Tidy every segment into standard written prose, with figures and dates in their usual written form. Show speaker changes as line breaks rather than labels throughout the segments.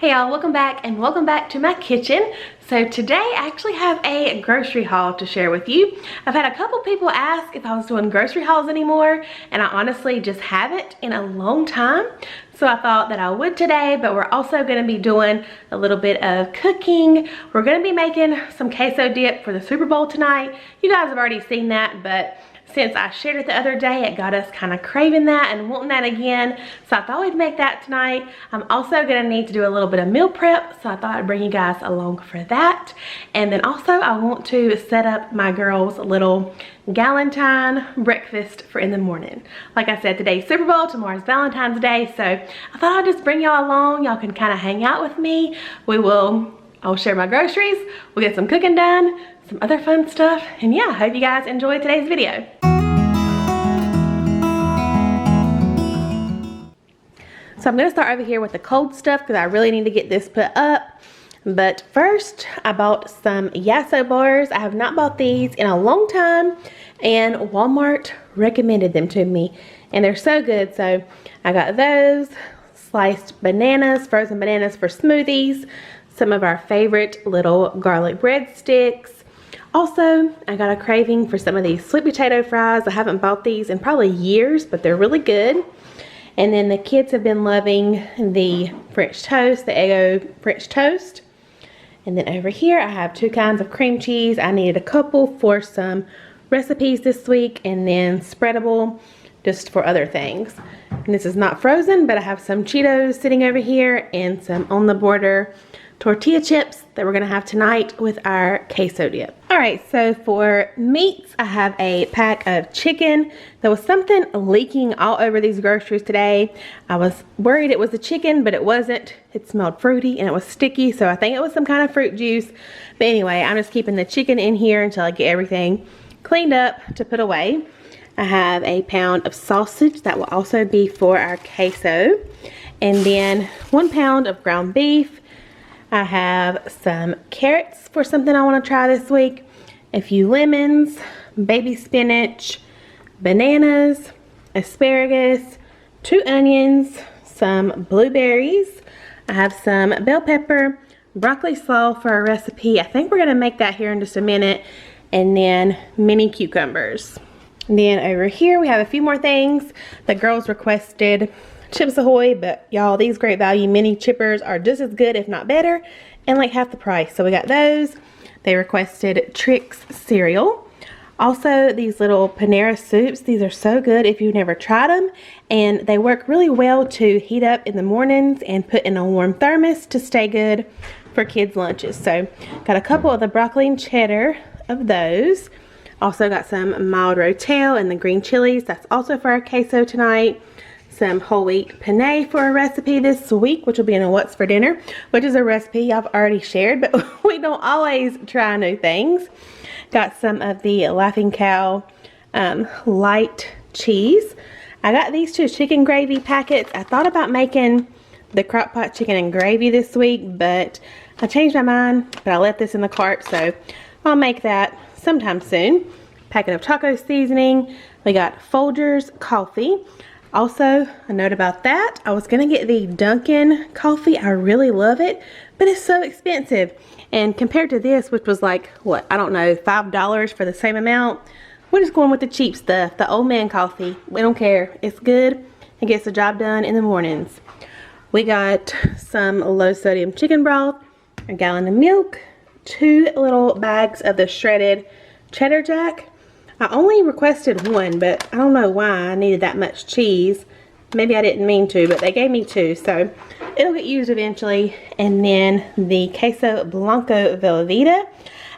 Hey y'all, welcome back and welcome back to my kitchen. So today I actually have a grocery haul to share with you. I've had a couple people ask if I was doing grocery hauls anymore, and I honestly just haven't in a long time. So I thought that I would today, but we're also gonna be doing a little bit of cooking. We're gonna be making some queso dip for the Super Bowl tonight. You guys have already seen that, but since I shared it the other day, it got us kind of craving that and wanting that again. So I thought we'd make that tonight. I'm also gonna need to do a little bit of meal prep, so I thought I'd bring you guys along for that. And then also I want to set up my girls' little Galentine breakfast for in the morning. Like I said, today's Super Bowl, tomorrow's Valentine's Day, so I thought I'd just bring y'all along. Y'all can kind of hang out with me. I'll share my groceries, we'll get some cooking done, some other fun stuff, and yeah, I hope you guys enjoyed today's video. So I'm gonna start over here with the cold stuff because I really need to get this put up. But first, I bought some Yasso bars. I have not bought these in a long time, and Walmart recommended them to me, and they're so good. So I got those, sliced bananas, frozen bananas for smoothies, some of our favorite little garlic breadsticks. Also, I got a craving for some of these sweet potato fries. I haven't bought these in probably years, but they're really good. And then the kids have been loving the French toast, the Eggo French toast. And then over here, I have 2 kinds of cream cheese. I needed a couple for some recipes this week, and then spreadable just for other things. And this is not frozen, but I have some Cheetos sitting over here and some on the border tortilla chips that we're gonna have tonight with our queso dip. All right, so for meats, I have a pack of chicken. There was something leaking all over these groceries today. I was worried it was the chicken, but it wasn't. It smelled fruity and it was sticky, so I think it was some kind of fruit juice. But anyway, I'm just keeping the chicken in here until I get everything cleaned up to put away. I have a pound of sausage that will also be for our queso. And then 1 pound of ground beef. I have some carrots for something I want to try this week, a few lemons, baby spinach, bananas, asparagus, 2 onions, some blueberries. I have some bell pepper, broccoli slaw for a recipe. I think we're going to make that here in just a minute. And then mini cucumbers. And then over here we have a few more things. The girls requested Chips Ahoy, but y'all, these Great Value mini chippers are just as good, if not better, and like half the price. So we got those. They requested Trix cereal. Also, these little Panera Soups. These are so good if you've never tried them, and they work really well to heat up in the mornings and put in a warm thermos to stay good for kids' lunches. So got a couple of the broccoli and cheddar of those. Also got some mild rotel and the green chilies. That's also for our queso tonight. Some whole wheat penne for a recipe this week, which will be in a What's for Dinner, which is a recipe I've already shared, but we don't always try new things. Got some of the Laughing Cow light cheese. I got these 2 chicken gravy packets. I thought about making the crock pot chicken and gravy this week, but I changed my mind, but I left this in the cart, so I'll make that sometime soon. Packet of taco seasoning. We got Folgers coffee. Also, a note about that, I was gonna get the Dunkin' coffee. I really love it, but it's so expensive. And compared to this, which was like, what, I don't know, $5 for the same amount, we're just going with the cheap stuff, the old man coffee. We don't care, it's good, it gets the job done in the mornings. We got some low sodium chicken broth, a gallon of milk, 2 little bags of the shredded cheddar jack. I only requested 1, but I don't know why I needed that much cheese. Maybe I didn't mean to, but they gave me 2, so it'll get used eventually. And then the Queso Blanco Velveeta.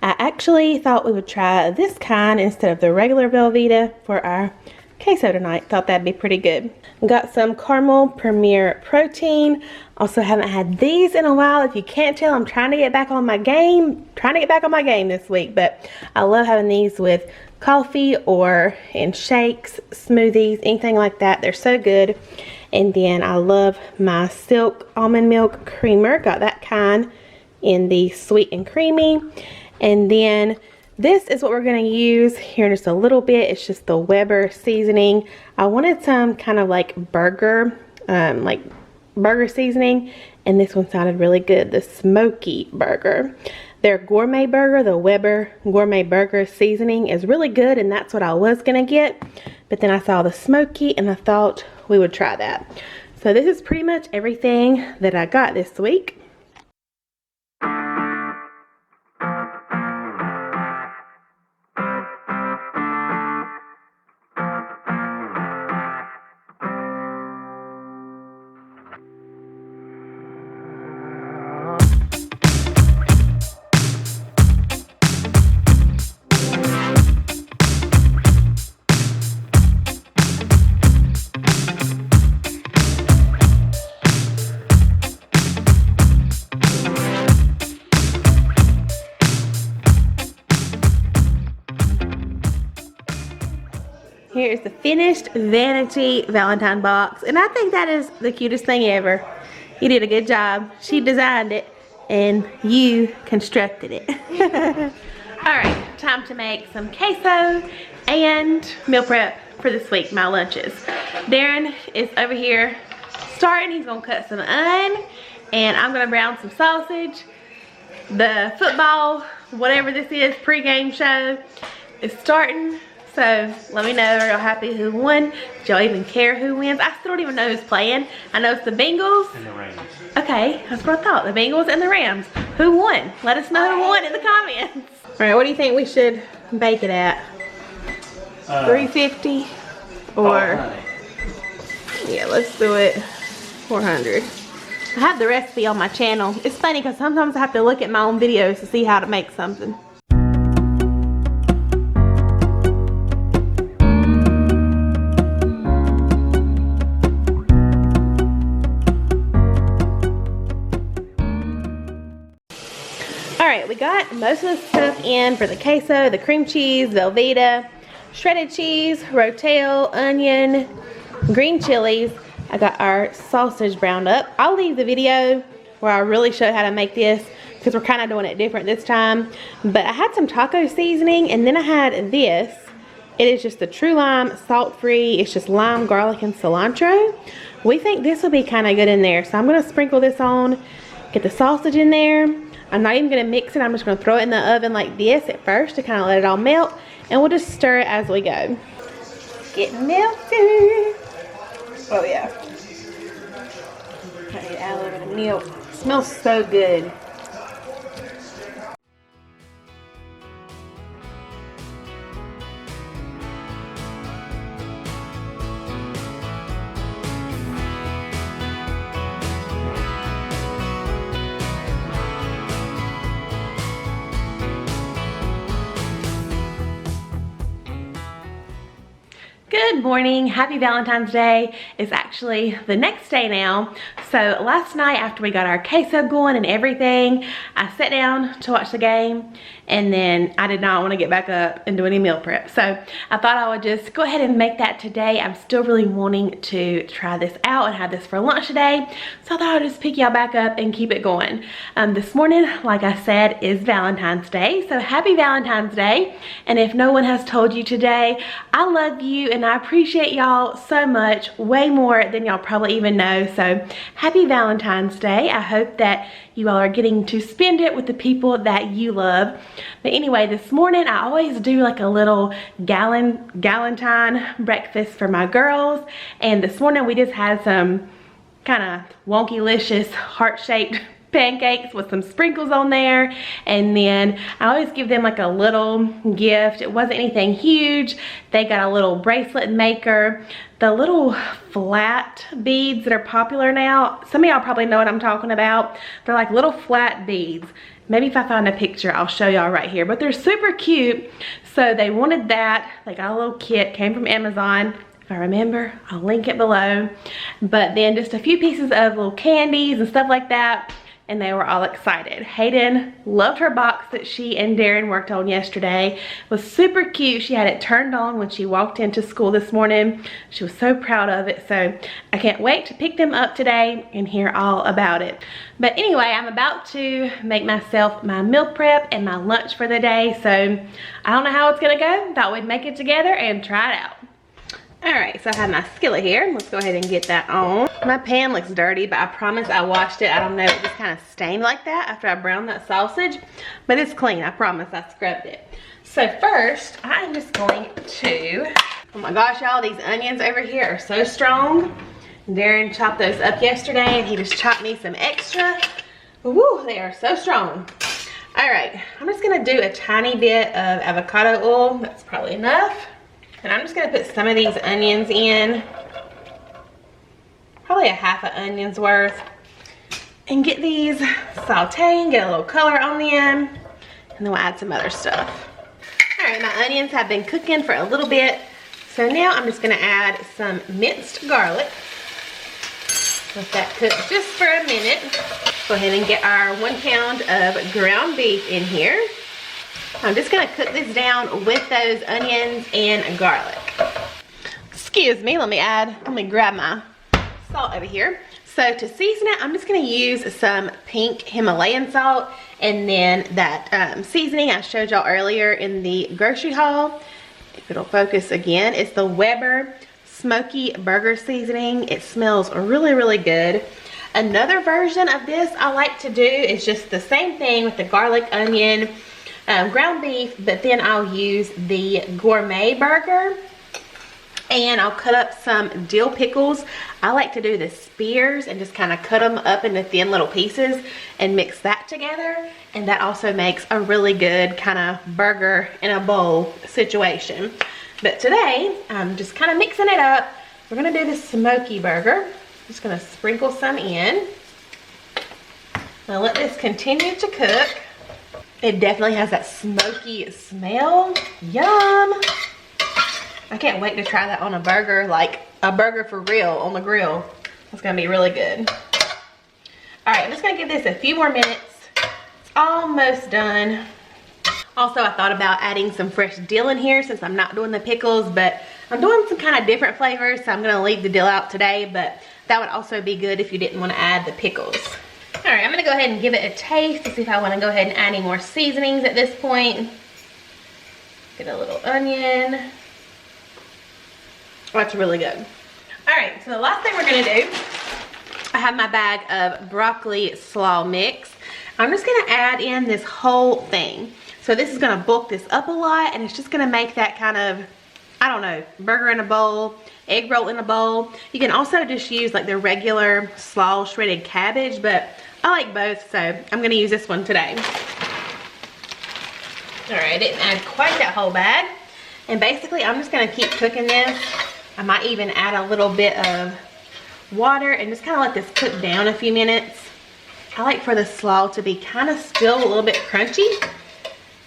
I actually thought we would try this kind instead of the regular Velveeta for our queso tonight. Thought that'd be pretty good. Got some caramel premier protein. Also haven't had these in a while. If you can't tell, I'm trying to get back on my game. This week, but I love having these with coffee or in shakes, smoothies, anything like that. They're so good. And then I love my Silk almond milk creamer. Got that kind in the sweet and creamy. And then this is what we're going to use here in just a little bit. It's just the Weber seasoning. I wanted some kind of like burger seasoning, and this one sounded really good, the Smoky Burger. Their Gourmet Burger, the Weber Gourmet Burger seasoning is really good, and that's what I was gonna get. But then I saw the Smoky and I thought we would try that. So this is pretty much everything that I got this week. Here's the finished vanity Valentine box, and I think that is the cutest thing ever. You did a good job. She designed it and you constructed it. Alright, time to make some queso and meal prep for this week, my lunches. Darren is over here starting. He's gonna cut some onion, and I'm gonna brown some sausage. The football, whatever this is, pre-game show is starting. So let me know, are y'all happy who won? Do y'all even care who wins? I still don't even know who's playing. I know it's the Bengals.
And the Rams.
Okay, that's what I thought. The Bengals and the Rams. Who won? Let us know who won in the comments. Alright, what do you think we should bake it at? 350? Or, yeah, let's do it 400. I have the recipe on my channel. It's funny because sometimes I have to look at my own videos to see how to make something. Alright, we got most of the stuff in for the queso, the cream cheese, Velveeta, shredded cheese, rotel, onion, green chilies. I got our sausage browned up. I'll leave the video where I really show how to make this because we're kind of doing it different this time. But I had some taco seasoning, and then I had this. It is just the true lime, salt-free. It's just lime, garlic, and cilantro. We think this will be kind of good in there. So I'm going to sprinkle this on, get the sausage in there. I'm not even going to mix it. I'm just going to throw it in the oven like this at first to kind of let it all melt. And we'll just stir it as we go. Get melted. Oh yeah. I need to add a little bit of milk. It smells so good. Good morning, happy Valentine's Day. It's actually the next day now. So last night after we got our queso going and everything, I sat down to watch the game, and then I did not want to get back up and do any meal prep. So I thought I would just go ahead and make that today. I'm still really wanting to try this out and have this for lunch today. So I thought I'd just pick y'all back up and keep it going. This morning, like I said, is Valentine's Day. So happy Valentine's Day. And if no one has told you today, I love you and I appreciate y'all so much, way more than y'all probably even know. So happy Valentine's Day. I hope that you all are getting to spend it with the people that you love. But anyway, this morning I always do like a little galentine breakfast for my girls, and this morning we just had some kind of wonky-licious heart-shaped pancakes with some sprinkles on there. And then I always give them like a little gift. It wasn't anything huge. They got a little bracelet maker, the little flat beads that are popular now. Some of y'all probably know what I'm talking about. They're like little flat beads. Maybe if I find a picture, I'll show y'all right here, but they're super cute. So they wanted that. They got a little kit, came from Amazon. If I remember, I'll link it below. But then just a few pieces of little candies and stuff like that, and they were all excited. Hayden loved her box that she and Darren worked on yesterday. It was super cute. She had it turned on when she walked into school this morning. She was so proud of it. So I can't wait to pick them up today and hear all about it. But anyway, I'm about to make myself my meal prep and my lunch for the day. So I don't know how it's gonna go. Thought we'd make it together and try it out. All right, so I have my skillet here. Let's go ahead and get that on. My pan looks dirty, but I promise I washed it. I don't know, it just kind of stained like that after I browned that sausage, but it's clean. I promise I scrubbed it. So first, I'm just going to, oh my gosh, y'all, these onions over here are so strong. Darren chopped those up yesterday and he just chopped me some extra. Woo, they are so strong. All right, I'm just gonna do a tiny bit of avocado oil. That's probably enough. And I'm just gonna put some of these onions in. Probably a half an onion's worth. And get these sauteing, get a little color on them. And then we'll add some other stuff. All right, my onions have been cooking for a little bit. So now I'm just gonna add some minced garlic. Let that cook just for a minute. Go ahead and get our 1 pound of ground beef in here. I'm just gonna cook this down with those onions and garlic. Excuse me, let me grab my salt over here. So to season it, I'm just gonna use some pink Himalayan salt and then that seasoning I showed y'all earlier in the grocery haul. If it'll focus again, it's the Weber Smoky Burger Seasoning. It smells really, really good. Another version of this I like to do is just the same thing with the garlic, onion, ground beef, but then I'll use the Gourmet Burger and I'll cut up some dill pickles. I like to do the spears and just kind of cut them up into thin little pieces and mix that together, and that also makes a really good kind of burger in a bowl situation. But today I'm just kind of mixing it up. We're gonna do the smoky burger. Just gonna sprinkle some in. Now let this continue to cook. It definitely has that smoky smell. Yum! I can't wait to try that on a burger, like a burger for real on the grill. It's gonna be really good. All right, I'm just gonna give this a few more minutes. It's almost done. Also, I thought about adding some fresh dill in here since I'm not doing the pickles, but I'm doing some kind of different flavors, so I'm gonna leave the dill out today, but that would also be good if you didn't wanna add the pickles. All right, I'm gonna go ahead and give it a taste to see if I wanna go ahead and add any more seasonings at this point. Get a little onion. Oh, that's really good. All right, so the last thing we're gonna do, I have my bag of broccoli slaw mix. I'm just gonna add in this whole thing. So this is gonna bulk this up a lot, and it's just gonna make that kind of, I don't know, burger in a bowl, egg roll in a bowl. You can also just use like the regular slaw shredded cabbage, but I like both, so I'm gonna use this one today. All right, I didn't add quite that whole bag. And basically, I'm just gonna keep cooking this. I might even add a little bit of water and just kind of let this cook down a few minutes. I like for the slaw to be kind of still a little bit crunchy,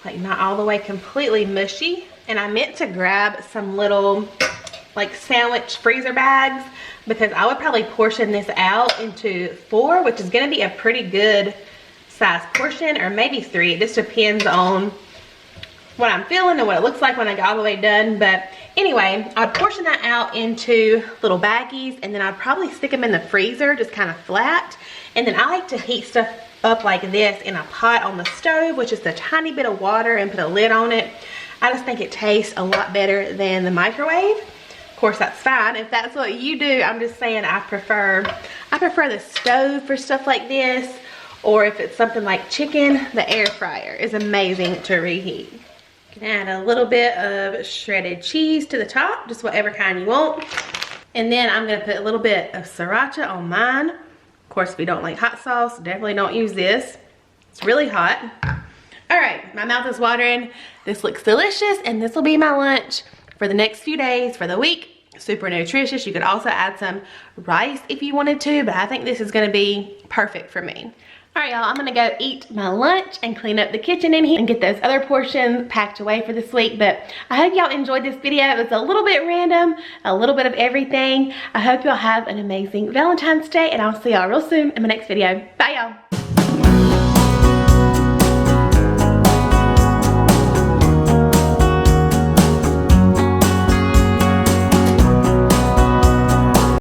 like not all the way completely mushy. And I meant to grab some little like sandwich freezer bags because I would probably portion this out into 4, which is gonna be a pretty good size portion, or maybe 3. It just depends on what I'm feeling and what it looks like when I get all the way done. But anyway, I'd portion that out into little baggies, and then I'd probably stick them in the freezer just kind of flat. And then I like to heat stuff up like this in a pot on the stove with just a tiny bit of water and put a lid on it. I just think it tastes a lot better than the microwave. Of course, that's fine if that's what you do. I'm just saying I prefer the stove for stuff like this, or if it's something like chicken, the air fryer is amazing to reheat. You can add a little bit of shredded cheese to the top, just whatever kind you want. And then I'm gonna put a little bit of sriracha on mine. Of course, if you don't like hot sauce, definitely don't use this. It's really hot. All right, my mouth is watering. This looks delicious, and this will be my lunch for the next few days, for the week. Super nutritious. You could also add some rice if you wanted to, but I think this is gonna be perfect for me. All right, y'all, I'm gonna go eat my lunch and clean up the kitchen in here and get those other portions packed away for this week. But I hope y'all enjoyed this video. It was a little bit random, a little bit of everything. I hope y'all have an amazing Valentine's Day, and I'll see y'all real soon in my next video. Bye, y'all.